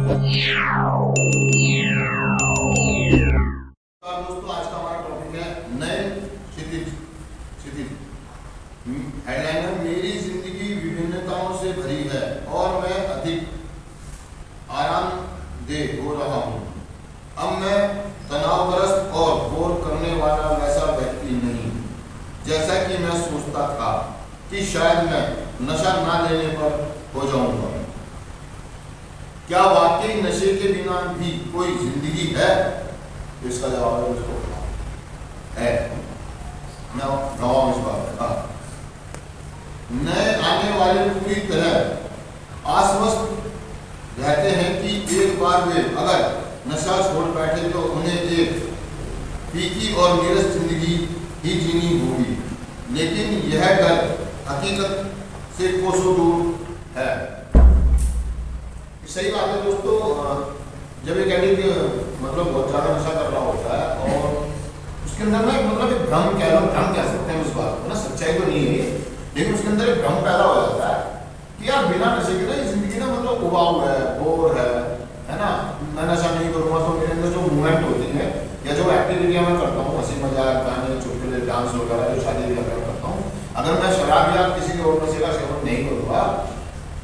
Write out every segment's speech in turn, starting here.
दोस्तों, आज का हमारा टॉपिक है नए क्षितिज। हेडलाइन है, मेरी जिंदगी विभिन्नताओं से भरी है और मैं अधिक आरामदेह हो रहा हूँ। अब मैं तनावग्रस्त और बोर करने वाला वैसा व्यक्ति नहीं जैसा कि मैं सोचता था कि शायद मैं नशा ना लेने पर हो जाऊंगा। क्या वाकई नशे के बिना भी कोई जिंदगी है? तो इसका जवाब है उसको है। मैं गवाऊं इस बात का। नए आने वाले पूरी तरह आश्वस्त रहते हैं कि एक बार वे अगर नशा छोड़ बैठे तो उन्हें एक फीकी और नीरस जिंदगी ही जीनी होगी, लेकिन यह डर हकीकत से कोसों दूर है। सही बात है दोस्तों। जब एक एडिक्ट मतलब बहुत ज़्यादा नशा कर रहा होता है और उसके अंदर ना मतलब एक भ्रम कह लो, भ्रम कह सकते हैं उस बात को ना, सच्चाई तो नहीं है, लेकिन उसके अंदर एक भ्रम पैदा हो जाता है कि यार बिना नशे के ना ये जिंदगी ना मतलब उबाऊ है, बोर है ना। मैं नशा नहीं करूँगा तो मेरे अंदर जो मूवमेंट होती है या जो एक्टिविटियाँ मैं करता हूँ, हंसी मजाक, गाने, चुटकुले, डांस वगैरह जो शादी ब्याह में करता हूँ, अगर मैं शराब या किसी और नशे का सेवन नहीं करूँगा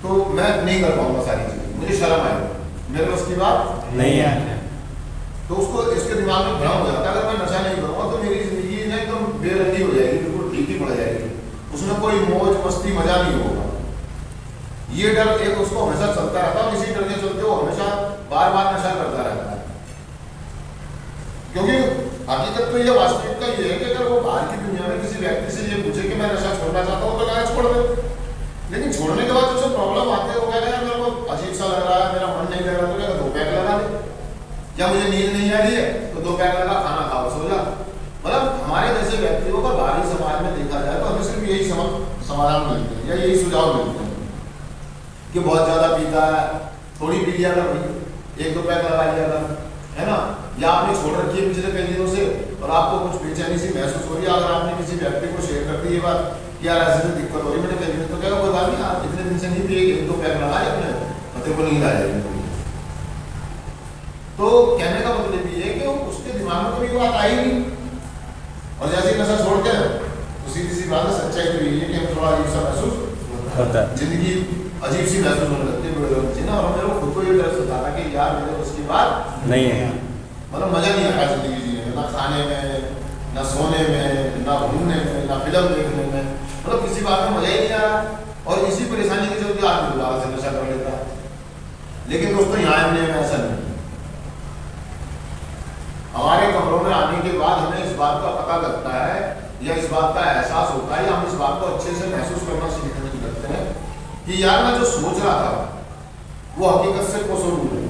तो मैं नहीं कर पाऊंगा सारी चीजें, मुझे शर्म आएगी, मेरे बस की बात नहीं है। तो उसको इसके दिमाग में भ्रम हो जाता है, अगर मैं नशा नहीं करूँगा तो मेरी जिंदगी ना एकदम बेरंगी हो जाएगी, बिल्कुल ठीक ही पड़ जाएगी, उसमें कोई मौज मस्ती मजा नहीं होगा। ये डर एक उसको हमेशा चलता रहता है, इसी डर के चलते वो हमेशा बार बार नशा करता रहता है। क्योंकि हकीकत तो ये वास्तविकता ये है कि अगर वो बाहर की दुनिया में किसी व्यक्ति से ये पूछे कि मैं नशा छोड़ना चाहता हूँ तो क्या छोड़ दे, लेकिन छोड़ने के बाद जो प्रॉब्लम आती है वो कहते हैं मेरे को अजीब सा लग रहा है, मेरा मन नहीं कर रहा, तो क्या 2 पैक लगा दे, या मुझे नींद नहीं आ रही है तो 2 पैक लगा, खाना खाओ, सो जा। मतलब हमारे जैसे व्यक्तियों का बाहरी समाज में देखा जाए तो हमें सिर्फ यही समाधान मिलते हैं या यही सुझाव मिलते हैं कि बहुत ज्यादा पीता है, थोड़ी पी लिया कर भाई, 1-2 पैक लगा लिया कर, है ना। या आपने छोड़ रखी है पिछले कई दिनों से और आपको कुछ बेचैनी सी महसूस हो रही है, अगर आपने किसी व्यक्ति को शेयर कर दी ये बात कि यार ऐसे तो दिक्कत हो रही है मैंने कई दिन, तो क्या कोई बात नहीं, आप इतने दिन से नहीं पिए, 1-2 पैक लगाए अपने पति को नींद आ जाएगी। तो कहने का मतलब ये है कि उसके दिमाग में कभी बात आई नहीं, और जैसे ही नशा छोड़ते हैं तो सीधी सी बात है, सच्चाई तो यही है कि हमें थोड़ा अजीब सा महसूस होता है, जिंदगी अजीब सी महसूस होने लगती है ना। और मेरे को खुद को ये डर सता था कि यार मेरे उसकी बात नहीं है, मतलब मजा नहीं आता जिंदगी जीने में, ना खाने में, ना सोने में, ना घूमने में, ना फिल्म देखने में, मतलब किसी बात में मजा ही नहीं आ रहा। और इसी परेशानी के चलते आदमी दोबारा से नशा कर लेता है। लेकिन दोस्तों यहाँ में ऐसा नहीं, हमारे कमरों में आने के बाद हमें इस बात का पता लगता है या इस बात का एहसास होता है या हम इस बात को अच्छे से महसूस करना सीखने लगते हैं कि यार मैं जो सोच रहा था वो हकीकत से कोसों दूर है।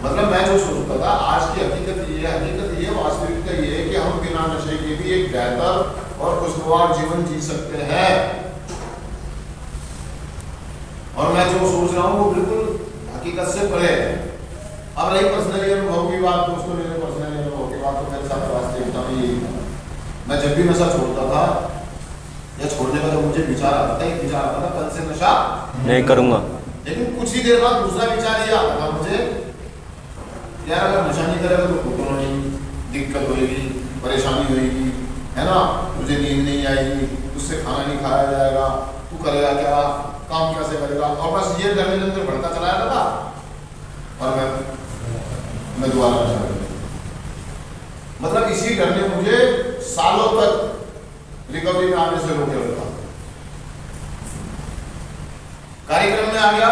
मतलब मैं जो सोचता था, आज की हकीकत ये वास्तविकता ये है कि हम बिना नशे के भी एक बेहतर और खुशगवार जीवन जी सकते हैं। और मैं जो सोच रहा हूँ वो बिल्कुल हकीकत से परे है। अब रही पर्सनली अनुभव की बात, दोस्तों मेरे पर्सनली अनुभव की बात, तो मेरे साथ वास्तविकता में यही था। मैं जब भी नशा छोड़ता था या छोड़ने का जब मुझे विचार आता था, एक विचार आता था कल से नशा नहीं करूंगा, लेकिन कुछ ही देर बाद दूसरा विचार ये आता था मुझे, यार अगर नशा नहीं करेगा तो खुद को नहीं दिक्कत होगी, परेशानी होगी, है ना, मुझे नींद नहीं आएगी, उससे खाना नहीं खाया जाएगा, तू करेगा क्या, काम कैसे करेगा, और बस ये डर मेरे अंदर बढ़ता चला जाता था और मैं दोबारा नशा कर लिया। मतलब इसी डर ने मुझे सालों तक रिकवरी में आने से रोके रखा। कार्यक्रम में आ गया,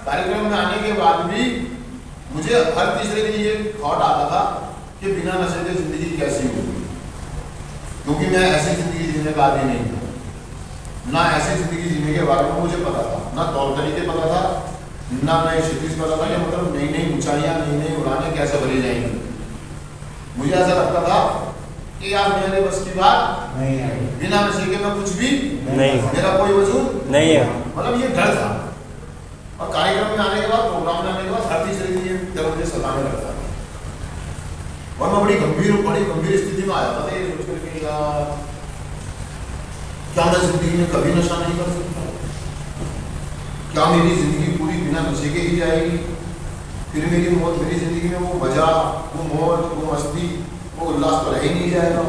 कार्यक्रम में आने के बाद भी मुझे हर तीसरे दिन ये थॉट आता था कि बिना नशे के जिंदगी कैसी होगी, क्योंकि मैं ऐसी जिंदगी जीने का आदी नहीं था, ना ऐसी जिंदगी जीने के बारे में मुझे पता था, ना तौर तरीके पता था, ना नए क्षितिज पता था, मतलब नई नई ऊंचाइयां, नई नई उड़ानें कैसे भरी जाएंगी। मुझे ऐसा लगता था कि यार मेरे बस की बात नहीं है, बिना नशे के मैं कुछ भी नहीं, मेरा कोई वजूद नहीं है, मतलब ये डर था। और कार्यक्रम में आने के बाद, प्रोग्राम में आने के बाद हर तीसरे दिन ये डर मुझे सताने लगता था और मैं बड़ी गंभीर स्थिति में आ जाता था ये सोच कर कि यार क्या मैं जिंदगी में कभी नशा नहीं कर सकता, क्या मेरी जिंदगी पूरी बिना दुनिया नशे के ही जाएगी, फिर मेरी मौत, मेरी जिंदगी में वो मजा, वो मौज, वो मस्ती, वो उल्लास तो रह ही नहीं जाएगा।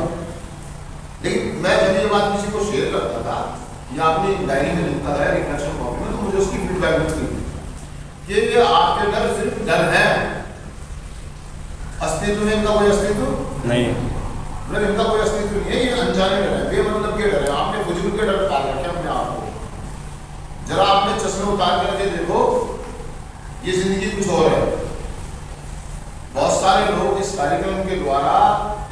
लेकिन मैं जब ये बात किसी को शेयर करता था या अपनी डायरी में लिखता था रिफ्लेक्शन कॉपी में, तो मुझे उसकी फीडबैक मिलती कि ये आपके डर सिर्फ डर है, अस्तित्व में इनका कोई अस्तित्व नहीं है, मतलब इनका कोई अस्तित्व नहीं है, ये अनजाने डर है, बेमतलब के डर है। आपने फुजूल के डर पाल रखे अपने आप को। जरा आपने चश्मे उतार करके देखो, ये जिंदगी कुछ और है। बहुत सारे लोग इस कार्यक्रम के द्वारा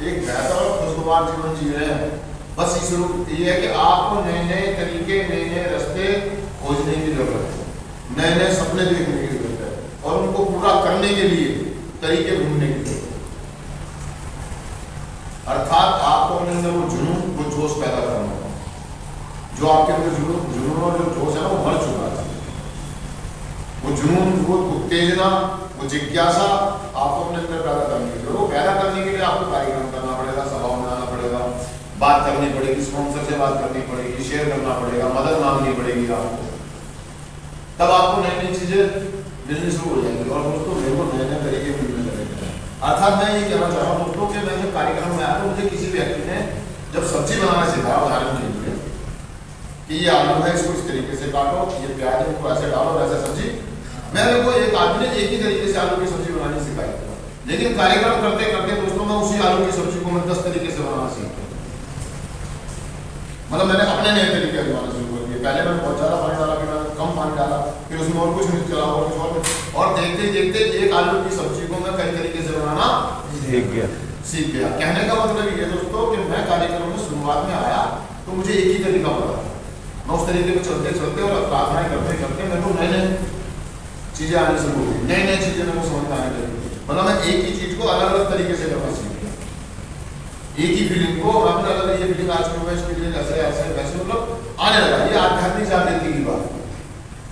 एक बेहतर और खुशगवार जीवन जी रहे हैं। बस इस रूप ये है कि आपको नए नए तरीके, नए नए रास्ते खोजने की जरूरत है, नए नए सपने देखने की जरूरत है और उनको पूरा करने के लिए तरीके ढूंढने की जरूरत है। अर्थात आपको अपने अंदर वो जुनून, वो जोश पैदा करना होगा। जो आपके अंदर जुनून और जो जोश है ना, वो मर चुका है। वो जुनून, वो उत्तेजना, वो जिज्ञासा आपको अपने अंदर पैदा करनी है। वो पैदा करने के लिए आपको कार्यक्रम करना पड़ेगा, सभा बनाना पड़ेगा, बात करनी पड़ेगी, स्पॉन्सर से बात करनी पड़ेगी, शेयर करना पड़ेगा, मदद मांगनी पड़ेगी आपको, तब आपको नई नई चीजें मिलनी शुरू हो जाएंगी। और दोस्तों, मेरे को नए नए तरीके मिलने लगेंगे। अर्थात मैं ये कहना चाह रहा हूँ दोस्तों कि मैं जब कार्यक्रम में आया तो मुझे किसी व्यक्ति ने जब सब्जी बनाना सिखाया, उदाहरण के लिए कि ये आलू है, इसको इस तरीके से काटो, ये प्याज है, इसको ऐसे डालो, वैसे सब्जी, मैंने को एक आदमी ने एक ही तरीके से आलू की सब्जी बनानी सिखाई। लेकिन कार्यक्रम करते करते दोस्तों मैं उसी आलू की सब्जी को मैं 10 तरीके से बनाना सीख गया। मतलब मैंने अपने नए तरीके बनाना शुरू कर दिया। पहले मैंने बहुत ज्यादा पानी डाला, फिर मैंने कम पानी डाला, फिर उसमें और कुछ मिर्च डाला और कुछ और देखते देखते एक आलू की सब्जी को मैं कई तरीके से बनाना सीख गया। कहने का मतलब ये दोस्तों कि मैं कार्यक्रम में शुरुआत में आया तो मुझे एक ही तरीका पता, मैं उस तरीके में चलते चलते और प्रार्थनाएं करते करते मेरे को नए नए चीजें आने शुरू हो गई, नई नई चीजें मेरे को समझ में आने लगी। मतलब मैं एक ही चीज को अलग अलग तरीके से करना सीख गया। एक ही फीलिंग को अपने अलग, ये फीलिंग आज में इसकी फीलिंग ऐसे ऐसे वैसे मतलब आने लगा। ये आध्यात्मिक जागृति की बात।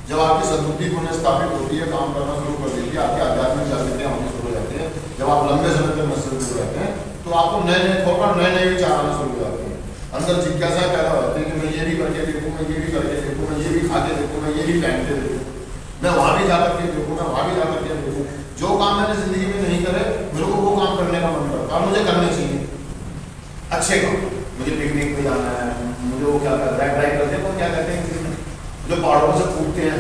जब आपकी सद्बुद्धि पुनः स्थापित होती है, काम करना शुरू कर देती है, आपकी आध्यात्मिक जागृतियां होनी शुरू हो जाती है। जब आप लंबे समय तक मस्जिद में रहते हैं तो आपको नए नए थॉट और नए नए विचार आना शुरू हो जाते हैं। अंदर जिज्ञासा पैदा होती है कि मैं ये भी करके देखूँ, मैं ये भी करके देखूँ, मैं ये भी खा के देखूँ, मैं ये भी पहन के देखूँ, मैं वहां भी जाकर के देखूँ, मैं वहां भी जाकर के देखूँ। जो काम मैंने जिंदगी में नहीं करे, मेरे को वो काम करने का मन करता है और मुझे करने चाहिए अच्छे काम। मुझे पिकनिक पे जाना है, मुझे वो क्या करता है, ड्राइव करते हैं, वो क्या कहते हैं जो पहाड़ों से कूदते हैं,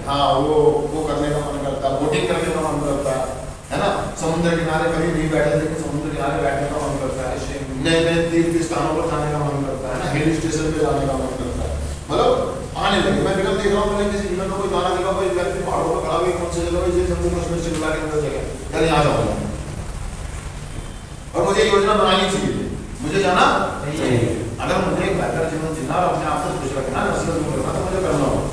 हाँ, वो करने का मन करता है, बोटिंग करने का मन करता है ना। समुद्र किनारे कभी नहीं बैठे लेकिन समुद्र किनारे बैठने का मन करता है, नए नए तीर्थ स्थानों पर जाने का मन करता है ना, हिल स्टेशन पे जाने का मन करता है। मतलब आने लगे। मैं फिल्म देख रहा हूँ, मैंने किसी फिल्म में कोई गाना देखा, कोई व्यक्ति पहाड़ों पर खड़ा हुआ, कौन सी जगह है, जम्मू कश्मीर शिमला के अंदर जगह, यार यहाँ जाऊँगा और मुझे योजना बनानी चाहिए, मुझे जाना चाहिए। अगर मुझे एक बेहतर जीवन जीना और अपने आप को खुश रखना, नस्ल दूर करना, तो मुझे करना होगा।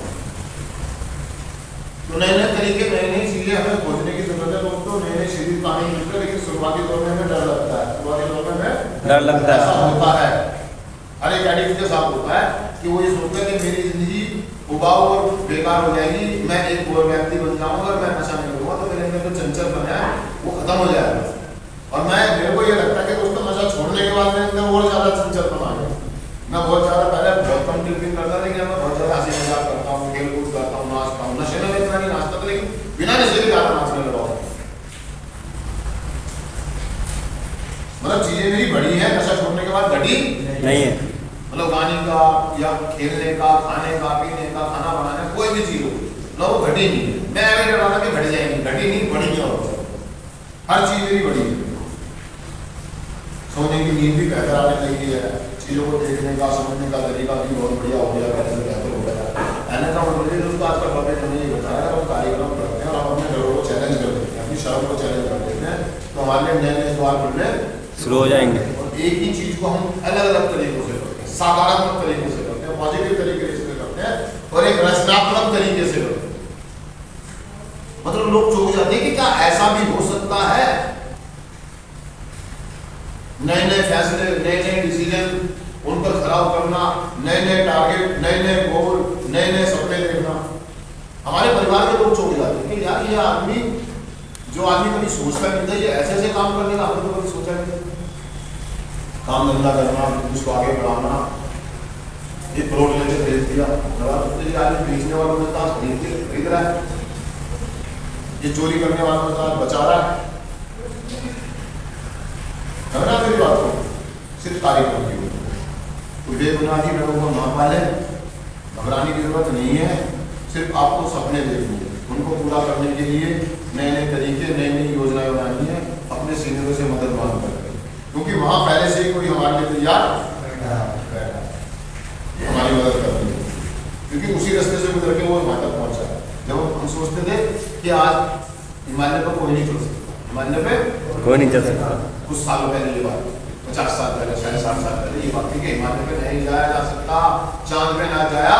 तो नए नए तरीके, नई नई चीजें हमें खोजने की जरूरत है दोस्तों। नई नई चीजें पानी मिलकर, लेकिन शुरुआती दौर में हमें डर लगता है, शुरुआती दौर में हमें डर लगता है। ऐसा होता है, हर एक एडिक्ट के साथ होता है कि वो ये सोचता है कि मेरी जिंदगी उबाऊ और बेकार हो जाएगी, मैं एक और व्यक्ति बन जाऊंगा और मैं नशा नहीं करूंगा तो मेरे अंदर जो चंचल बना है वो खत्म हो जाएगा। और मेरे को ये लगता है कि दोस्तों नशा छोड़ने के बाद मेरे अंदर और ज्यादा चंचल बना है। मैं बहुत ज्यादा पहले बहुत कम ड्रिंकिंग करता था, लेकिन मैं बहुत ज्यादा हंसी मजाक करता हूँ, खेल कूद करता हूँ, नाचता हूँ। नशे में इतना नहीं नाचता था, लेकिन बिना नशे के ज्यादा नाचने लगा। मतलब चीजें मेरी बढ़ी है, नशा छोड़ने के बाद घटी नहीं है। मतलब गाने का या खेलने का, खाने का, पीने का, खाना बनाने, कोई भी चीज हो ना, वो घटी नहीं। मैं अभी डरा था कि घट जाएंगी, घटी नहीं, बढ़ी नहीं। और हर चीज मेरी बढ़ी है। सोने की नींद भी बेहतर आने लगी है, चीजों को देखने का, समझने का तरीका भी बहुत बढ़िया हो गया, बेहतर हो गया। कहने का मतलब दोस्तों आज का टॉपिक हमने ये बताया, हम कार्यक्रम करते हैं और हम अपने घरों को चैलेंज कर देते हैं, अपनी शर्म को चैलेंज कर देते हैं, तो हमारे लिए नए नए द्वार खुलने शुरू हो जाएंगे। और एक ही चीज को हम अलग अलग तरीकों से करते हैं, सकारात्मक तरीके से करते हैं, पॉजिटिव तरीके से करते हैं और एक रचनात्मक तरीके से करते हैं। मतलब लोग चौंक जाते हैं कि क्या ऐसा भी हो सकता है। नए नए फैसले, नए नए डिसीजन, उन पर खरा उतरना, नए नए टारगेट, नए नए गोल, नए नए सपने देखना। हमारे परिवार के लोग चौंक जाते हैं कि यार ये आदमी, जो आदमी कभी सोचता नहीं था, ये ऐसे ऐसे काम करने का हमने तो कभी सोचा नहीं। काम धंधा करना, उसको आगे बढ़ाना, ये प्लॉट लेके खरीद दिया, ये आदमी बेचने वालों ने कहा खरीद रहा है, ये चोरी करने वालों ने कहा बचा रहा है ना। मेरी बात को सिर्फ तारीफ होती है, कोई बेबुनियादी लोगों को ना पाले, घबराने की जरूरत नहीं है। सिर्फ आपको सपने देखने, उनको पूरा करने के लिए नए नए तरीके, नई नई योजनाएं बनानी है, अपने सीनियरों से मदद मांग कर, क्योंकि वहाँ पहले से ही कोई हमारे लिए तैयार बैठा हमारी मदद करनी है, क्योंकि उसी रास्ते से गुजर के वो वहाँ तक पहुँचा है। जब हम सोचते थे कि आज हिमालय पर कोई नहीं चल सकता, हिमालय पे कोई नहीं चल सकता, कुछ सालों पहले ये बात, 50 साल पहले, 60 साल पहले ये बात थी कि हिमालय पे नहीं जाया जा सकता, चांद पे ना जाया,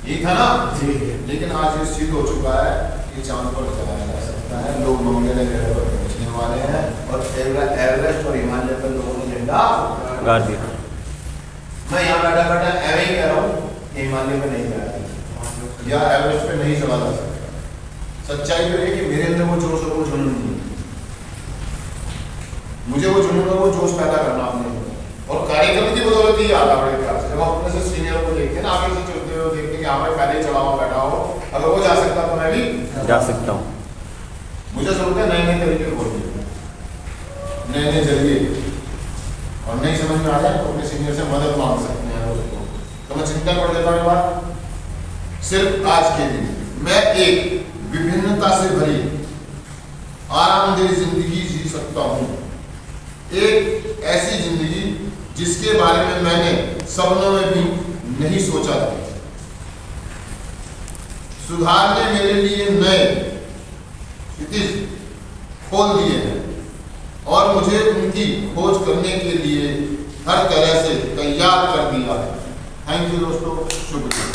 यही था ना जी। लेकिन आज ये सिद्ध हो चुका है कि चांद पर जाया जा सकता है, लोग मंगल ग्रह पर पहुंचने वाले हैं, और एवरेस्ट और हिमालय पर लोगों ने झंडा गाड़ दिया। मैं यहाँ बैठा बैठा ऐसे ही कह रहा हूँ कि हिमालय पे नहीं जाया या एवरेस्ट पे नहीं चला जा सकता। सच्चाई तो ये कि मेरे अंदर वो जोश और वो जुनून नहीं है, मुझे वो जुनून और वो जोश पैदा करना अपने और कार्यक्रम की बदौलत ही आता बड़े प्यार से। जब हम अपने से सीनियर को देखते हैं ना, आगे से चलते हुए देखते हैं कि हाँ भाई पहले ही चला हुआ बैठा हो, अगर वो जा सकता तो मैं भी जा सकता हूँ। मुझे जरूरत है नए नए तरीके खोलने, नए नए जरिए, और नहीं समझ में आ जाए तो अपने सीनियर से मदद मांग सकते हैं उसको। तो मैं चिंता कर देता हूँ बात, सिर्फ आज के दिन मैं एक विभिन्नता से भरी आरामदेह जिंदगी जी सकता हूँ, एक ऐसी जिंदगी जिसके बारे में मैंने सपनों में भी नहीं सोचा था। सुधार ने मेरे लिए नए क्षितिज खोल दिए हैं और मुझे उनकी खोज करने के लिए हर तरह से तैयार कर दिया है। थैंक यू दोस्तों, शुभ दिन।